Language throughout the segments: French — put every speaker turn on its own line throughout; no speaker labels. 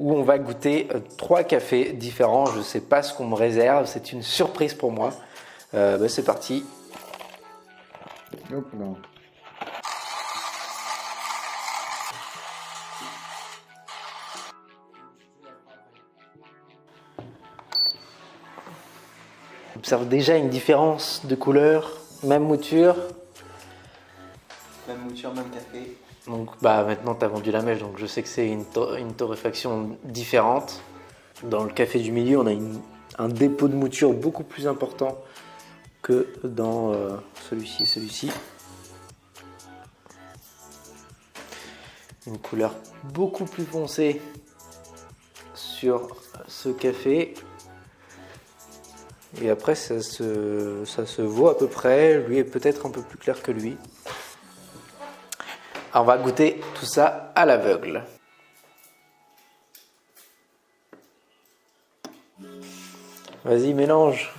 où on va goûter 3 cafés différents. Je ne sais pas ce qu'on me réserve, c'est une surprise pour moi. C'est parti.
Hop là.
On observe déjà une différence de couleur, même mouture.
Même mouture, même café.
Donc maintenant tu as vendu la mèche, donc je sais que c'est une torréfaction différente. Dans le café du milieu, on a un dépôt de mouture beaucoup plus important que dans celui-ci et celui-ci. Une couleur beaucoup plus foncée sur ce café. Et après ça se vaut à peu près. Lui est peut-être un peu plus clair que lui. Alors on va goûter tout ça à l'aveugle. Vas-y, mélange.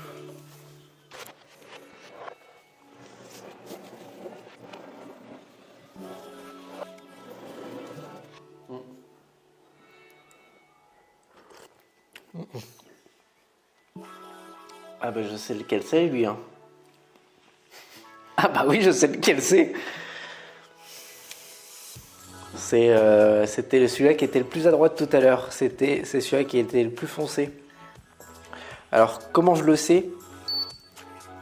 Ah bah je sais lequel c'est lui. Hein. Ah bah oui, je sais lequel c'est. C'était celui-là qui était le plus à droite tout à l'heure. C'est celui-là qui était le plus foncé. Alors comment je le sais?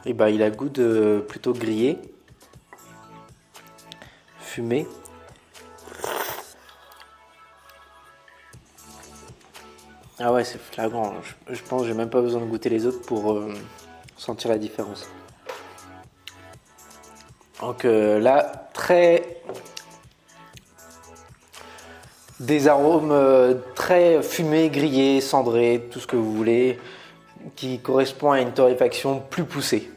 Eh ben, il a goût de plutôt grillé, fumé. Ah ouais, c'est flagrant. Je pense que j'ai même pas besoin de goûter les autres pour sentir la différence. Donc là, des arômes très fumés, grillés, cendrés, tout ce que vous voulez, qui correspond à une torréfaction plus poussée.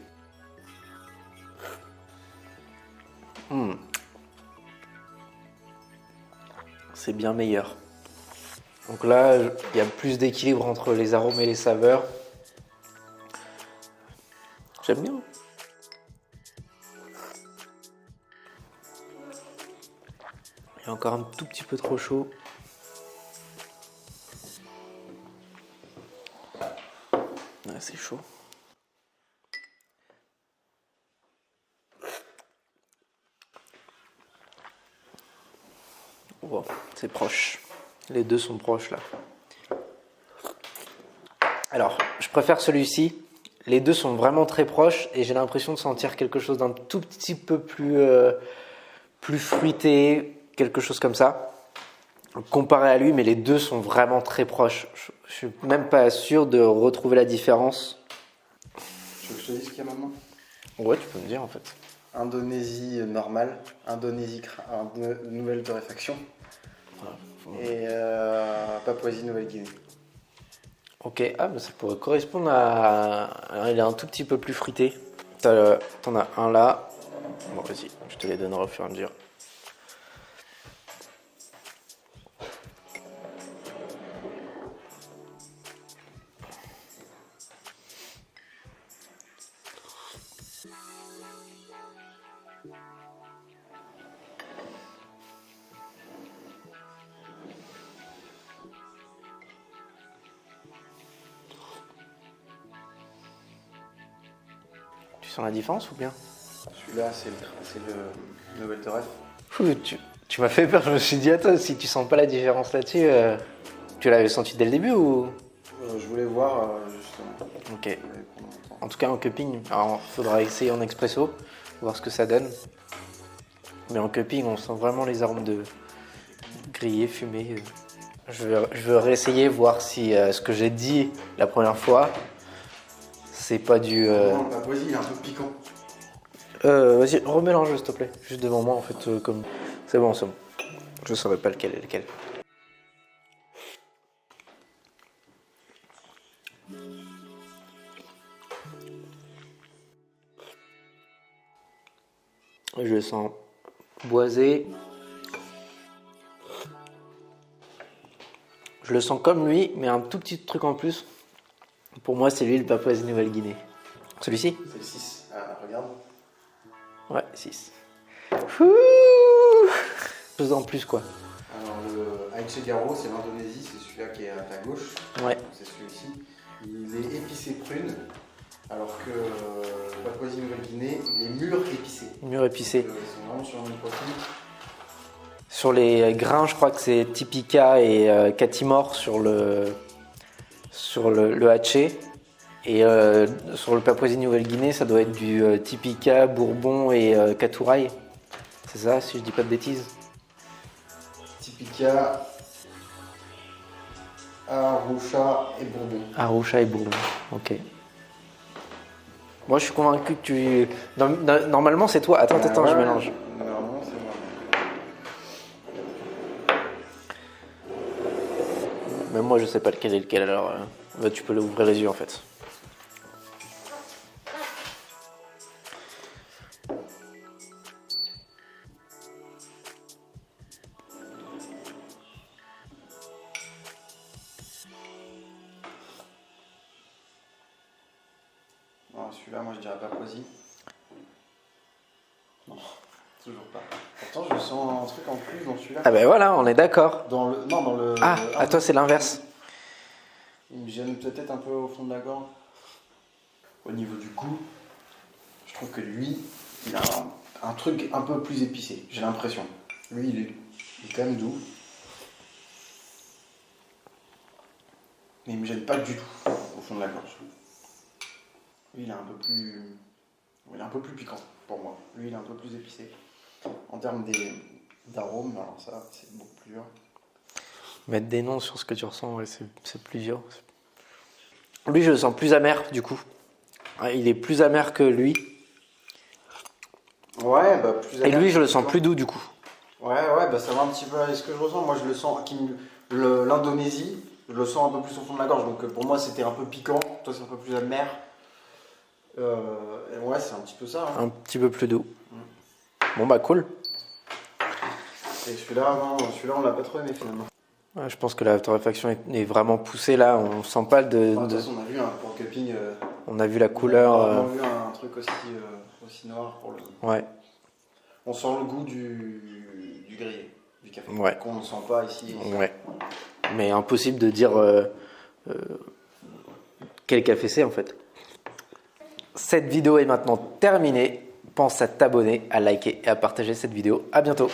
C'est bien meilleur. Donc là, il y a plus d'équilibre entre les arômes et les saveurs. J'aime bien. Il est encore un tout petit peu trop chaud. Ouais, c'est chaud. Wow, c'est proche. Les deux sont proches là. Alors, je préfère celui-ci. Les deux sont vraiment très proches et j'ai l'impression de sentir quelque chose d'un tout petit peu plus fruité, quelque chose comme ça. Comparé à lui, mais les deux sont vraiment très proches. Je suis même pas sûr de retrouver la différence.
Tu veux que je te dise ce qu'il y a maintenant?
Ouais, tu peux me dire en fait.
Indonésie normale, Indonésie nouvelle torréfaction et Papouasie-Nouvelle-Guinée.
Ok, ah mais ça pourrait correspondre à... Alors, il est un tout petit peu plus fruité. T'en as un là. Bon vas-y, je te les donnerai au fur et à mesure. Tu sens la différence ou bien?
Celui-là, c'est le nouvelle torréf.
Tu m'as fait peur, je me suis dit, attends, si tu sens pas la différence là-dessus, tu l'avais senti dès le début ou?
Je voulais voir justement.
Ok. En tout cas en cupping, alors faudra essayer en expresso, voir ce que ça donne. Mais en cupping, on sent vraiment les arômes de grillé, fumé. Je veux réessayer, voir si ce que j'ai dit la première fois, c'est pas du...
Non, la Papouasie, il est un peu piquant.
Vas-y, remélange s'il te plaît. Juste devant moi en fait, comme... C'est bon, c'est bon. Je saurais pas lequel est lequel. Je le sens boisé. Je le sens comme lui, mais un tout petit truc en plus. Pour moi, c'est lui le Papouasie-Nouvelle-Guinée. Celui-ci?
C'est le 6. Ah, regarde.
Ouais, 6. Chose en plus, quoi.
Alors, le Etchegaro, c'est l'Indonésie, c'est celui-là qui est à ta gauche.
Ouais.
C'est celui-ci. Il est épicé prune, alors que Papouasie-Nouvelle-Guinée, il est mûr épicé.
Mûr épicé.
Donc, ils sont vraiment sur le même profil.
Sur les grains, je crois que c'est Typica et Katimor sur le hatché. Et sur le Papouasie-Nouvelle-Guinée, ça doit être du Typica, Bourbon et Katurai. C'est ça, si je dis pas de bêtises.
Typica, Arusha et Bourbon.
Arusha et Bourbon, ok. Moi, je suis convaincu que tu... Normalement, c'est toi. Attends, je
Ouais,
mélange.
Normalement, c'est moi.
Même moi, je sais pas lequel est lequel, alors bah, tu peux ouvrir les yeux, en fait.
Non, celui-là, moi je dirais Papouasie. Non, toujours pas. Pourtant, je sens un truc en plus dans celui-là.
Ah ben voilà, on est d'accord.
Non, dans le.
Ah, à toi, c'est l'inverse.
Il me gêne peut-être un peu au fond de la gorge. Au niveau du goût, je trouve que lui, il a un truc un peu plus épicé, j'ai l'impression. Lui, il est quand même doux. Mais il me gêne pas du tout au fond de la gorge. Lui, il est un peu plus piquant pour moi. Lui, il est un peu plus épicé. En termes d'arômes, alors ça, c'est beaucoup plus dur.
Mettre des noms sur ce que tu ressens, ouais, c'est plus dur. Lui, je le sens plus amer, du coup. Il est plus amer que lui.
Ouais, bah plus
Et lui, je le sens plus doux, du coup.
Ouais, bah ça va un petit peu avec ce que je ressens. Moi, je le sens. L'Indonésie, je le sens un peu plus au fond de la gorge. Donc pour moi, c'était un peu piquant. Toi, c'est un peu plus amer. Ouais, c'est un petit peu ça. Hein.
Un petit peu plus doux. Bon, bah, cool.
Et celui-là, on l'a pas trop aimé finalement.
Ouais, je pense que la torréfaction est vraiment poussée, là. On sent pas
De toute façon, on a vu pour le cupping.
On a vu la couleur.
On a vu un truc aussi noir pour le.
Ouais.
On sent le goût du grillé, du café.
Ouais.
Qu'on ne sent pas ici.
Ouais. Mais impossible de dire quel café c'est, en fait. Cette vidéo est maintenant terminée. Pense à t'abonner, à liker et à partager cette vidéo. À bientôt.